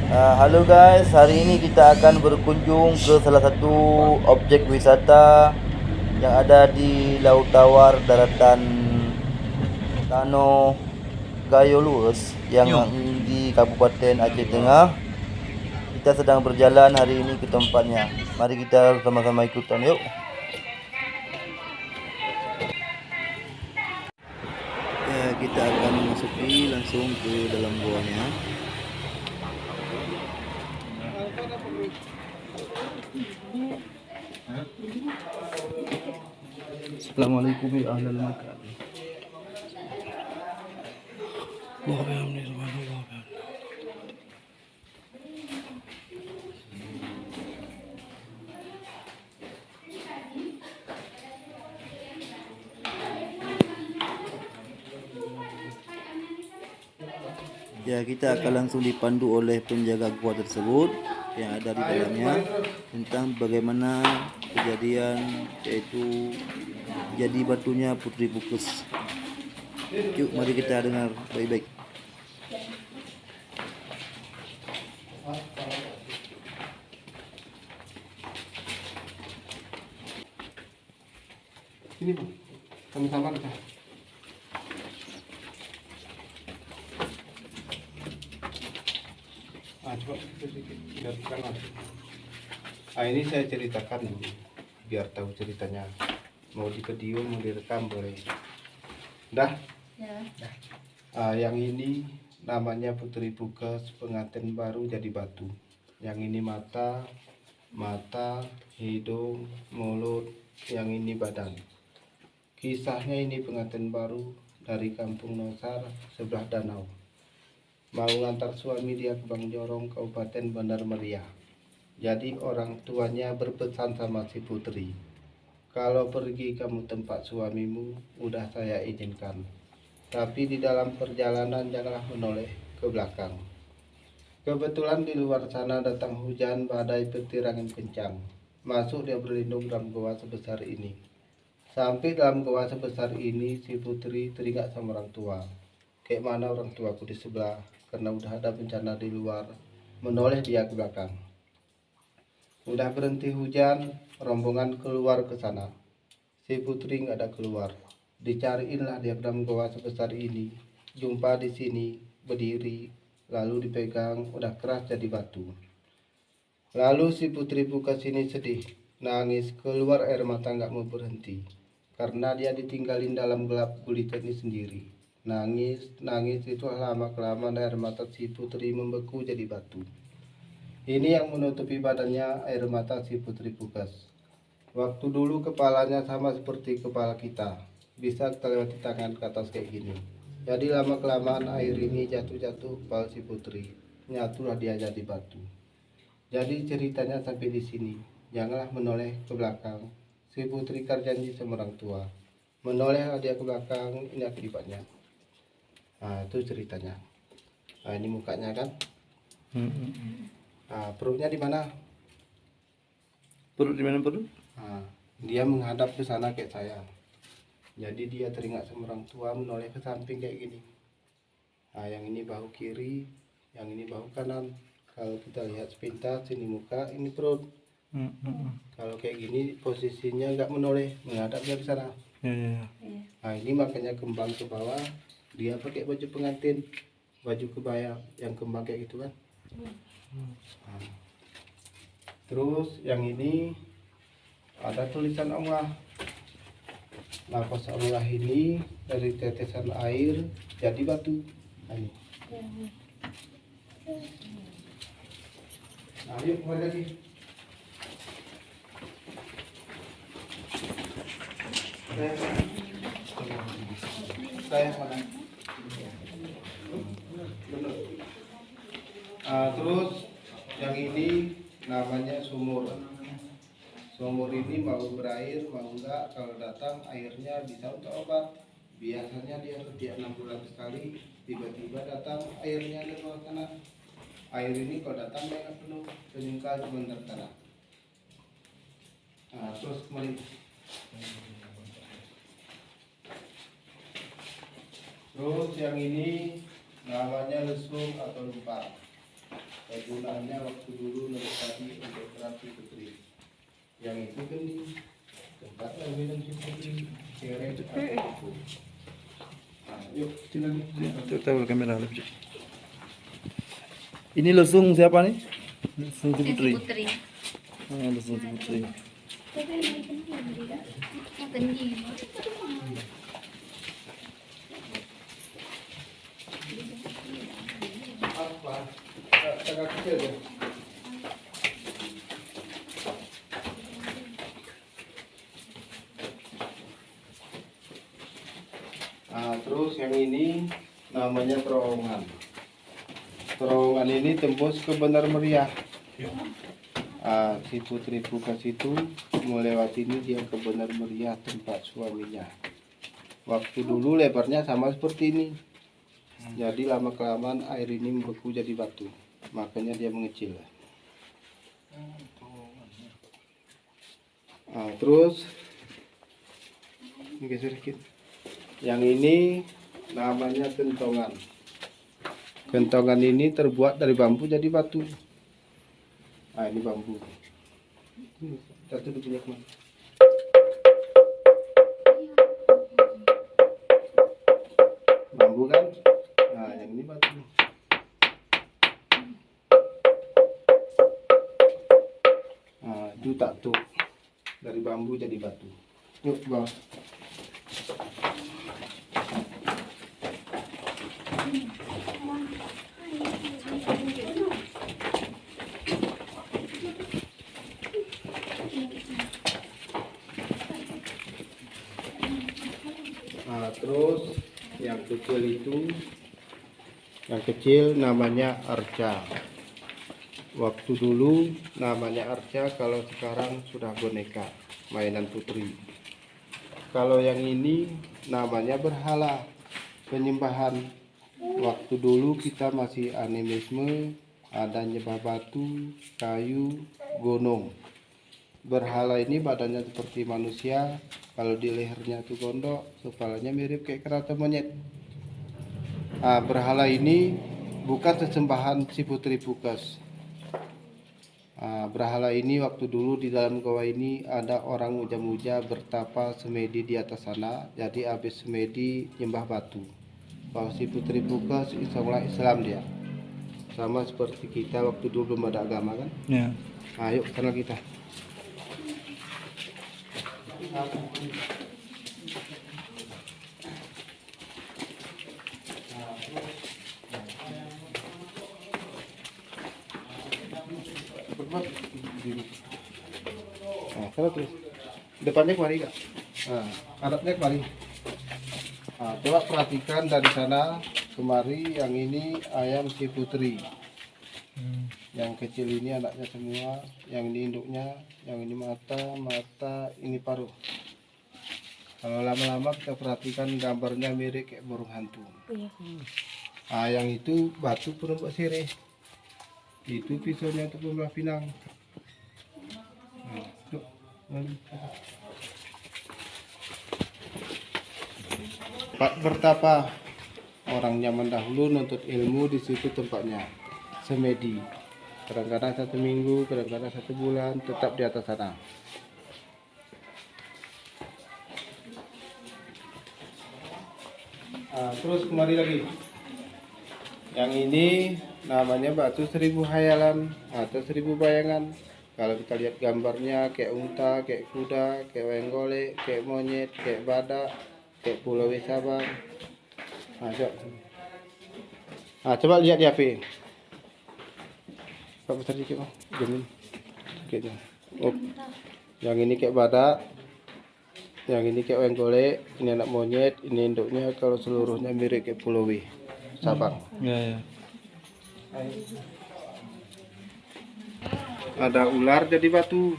Halo guys, hari ini kita akan berkunjung ke salah satu objek wisata yang ada di Laut Tawar, daratan Tano Gayo Lues yang di Kabupaten Aceh Tengah. Kita sedang berjalan hari ini ke tempatnya. Mari kita sama-sama ikutan yuk. Ya, kita akan memasuki langsung ke dalam goanya. Assalamualaikum ya ahlal makan. Ya, kita akan langsung dipandu oleh penjaga gua tersebut yang ada di dalamnya tentang bagaimana kejadian yaitu jadi batunya Putri Bukes. Yuk, mari kita dengar baik-baik. Ini Bang, kami samar kita. Coba sedikit biar terang. Ini saya ceritakan ini biar tahu ceritanya. Mau di video, mau direkam boleh. Dah? Ya. Yang ini namanya Putri Bukes, pengantin baru jadi batu. Yang ini mata, hidung, mulut, yang ini badan. Kisahnya ini pengantin baru dari kampung Nosar sebelah danau. Mau ngantar suami dia ke Bang Jorong, Kabupaten Bandar Meriah. Jadi orang tuanya berpesan sama si Putri, kalau pergi kamu tempat suamimu, udah saya izinkan. Tapi di dalam perjalanan janganlah menoleh ke belakang. Kebetulan di luar sana datang hujan, badai, petir, angin kencang. Masuk dia berlindung dalam goa sebesar ini. Sampai dalam goa sebesar ini, si Putri teringat sama orang tua. Kayak mana orang tuaku di sebelah, karena udah ada bencana di luar, menoleh dia ke belakang. Udah berhenti hujan, rombongan keluar ke sana. Si Putri nggak ada keluar. Dicariinlah dia dalam goa sebesar ini. Jumpa di sini, berdiri, lalu dipegang, udah keras jadi batu. Lalu si Putri Bukes ini sedih, nangis, keluar air mata nggak mau berhenti. Karena dia ditinggalin dalam gelap gulita ini sendiri. Nangis itu lama-kelamaan air mata si Putri membeku jadi batu. Ini yang menutupi badannya air mata si Putri Bukes. Waktu dulu kepalanya sama seperti kepala kita, bisa kita lewati tangan ke atas kayak gini. Jadi lama-kelamaan air ini jatuh-jatuh kepala si Putri, nyatulah dia jadi batu. Jadi ceritanya sampai di sini. Janganlah menoleh ke belakang. Si Putri janji sama orang tua. Menoleh dia ke belakang, ini akibatnya. Nah, itu ceritanya. Nah, ini mukanya kan. Nah, perutnya di mana? Perut di mana perut? Nah, dia menghadap ke sana kayak saya. Jadi dia teringat sama orang tua, menoleh ke samping kayak gini. Nah, yang ini bahu kiri, yang ini bahu kanan. Kalau kita lihat sepintas, ini muka, ini perut. Kalau kayak gini posisinya nggak menoleh, menghadap ke sana. Nah, ini makanya kembang ke bawah. Dia pakai baju pengantin, baju kebaya yang kembang kayak gitu kan. Nah, terus yang ini ada tulisan Allah. Nafas Allah ini dari tetesan air jadi batu. Nah, ini. Nah, yuk kembali lagi. Saya mana? Terus yang ini namanya sumur. Sumur ini mau berair mau enggak, kalau datang airnya bisa untuk obat. Biasanya dia setiap 6 bulan sekali, tiba-tiba datang airnya ke bawah tanah. Air ini kalau datang dia nggak penuh, penyungkal cuma dari tanah. Nah, terus kembali. Terus yang ini namanya lesung atau lumpar. Kegunaannya waktu dulu tadi untuk terapi putri. Yang itu kan di tempat minum putri, cerek atau kuku. Nah, yuk sini lagi. Tahu kamera lebih. Ini lesung siapa nih? Lesung si Putri. Lesung si Putri. Apa? Tengah kecil ya. Nah, terus yang ini namanya terowongan. Terowongan ini tembus ke Benar Meriah. Si Putri Pukas itu melewati ini dia ke Benar Meriah tempat suaminya. Waktu dulu lebarnya sama seperti ini. Jadi lama kelamaan air ini membeku jadi batu. Makanya dia mengecil. Terus ini geser sedikit. Yang ini namanya kentongan. Kentongan ini terbuat dari bambu jadi batu. Ini bambu. Satu punya kemana? Bambu kan? Nah, yang ini batu. Nah, itu tato. Dari bambu jadi batu. Yuk, bawah. Nah, terus yang kecil namanya arca. Waktu dulu namanya arca, kalau sekarang sudah boneka mainan putri. Kalau yang ini namanya berhala, penyembahan. Waktu dulu kita masih animisme, ada nyembah batu, kayu, gunung. Berhala ini badannya seperti manusia, kalau di lehernya itu gondok, kepalanya mirip kayak kerata monyet. Berhala ini bukan sesembahan si Putri Pukas. Berhala ini waktu dulu di dalam goa ini ada orang muja-muja bertapa semedi di atas sana, jadi habis semedi nyembah batu. Kalau si Putri Pukas Islam dia, sama seperti kita waktu dulu belum ada agama kan? Ya. Ayo sana kita. Kalau terus depannya kemari kak? Hadapnya kemari. Coba perhatikan dari sana kemari. Yang ini ayam si Putri. Yang kecil ini anaknya semua. Yang ini induknya. Yang ini mata, ini paruh. Kalau lama-lama kita perhatikan gambarnya mirip kayak burung hantu. Yang itu batu penumbuk sirih. Itu pisaunya untuk membelah pinang. Pak bertapa, orang zaman dahulu nuntut ilmu di situ tempatnya. Semedi. Kadang-kadang 1 minggu, kadang-kadang 1 bulan, tetap di atas sana. Terus kemari lagi. Yang ini namanya batu 1000 hayalan atau 1000 bayangan. Kalau kita lihat gambarnya kayak unta, kayak kuda, kayak wayang golek, kayak monyet, kayak badak, kayak pulau Sabang. Coba lihat di HP. Pak besar dikit Bang. Jamin. Gitu. Yang ini kayak badak. Yang ini kayak wayang golek, ini anak monyet, ini induknya, kalau seluruhnya mirip kayak pulau Sabang. Ya. Ada ular jadi batu.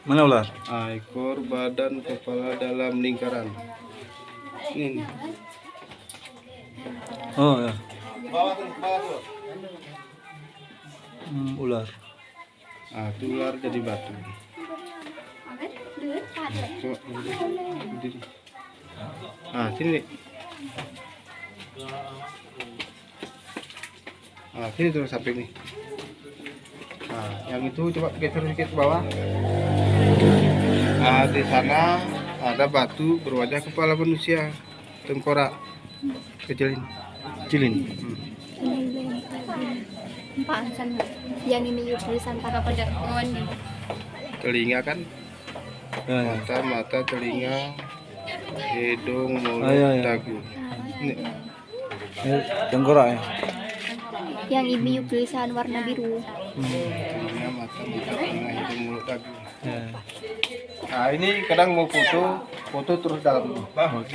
Mana ular? Ekor, badan, kepala dalam lingkaran. Ini. Oh ya. Bawah tuh. Ular. Itu ular jadi batu. Coba berdiri. Sini. Sini terus samping nih. Nah, yang itu coba geser sedikit ke bawah. Nah, di sana ada batu berwajah kepala manusia, tengkorak kecilin. Pansan yang ini tulisan para pada kawan Telinga kan, mata, telinga, hidung, mulut, iya. dagu. Ini Tengkorak ya. yang ini tulisan warna biru. telinga, mata, telinga, hidung, mulut, dagu. Ya. Nah, ini kadang mau foto terus dalam. Bang,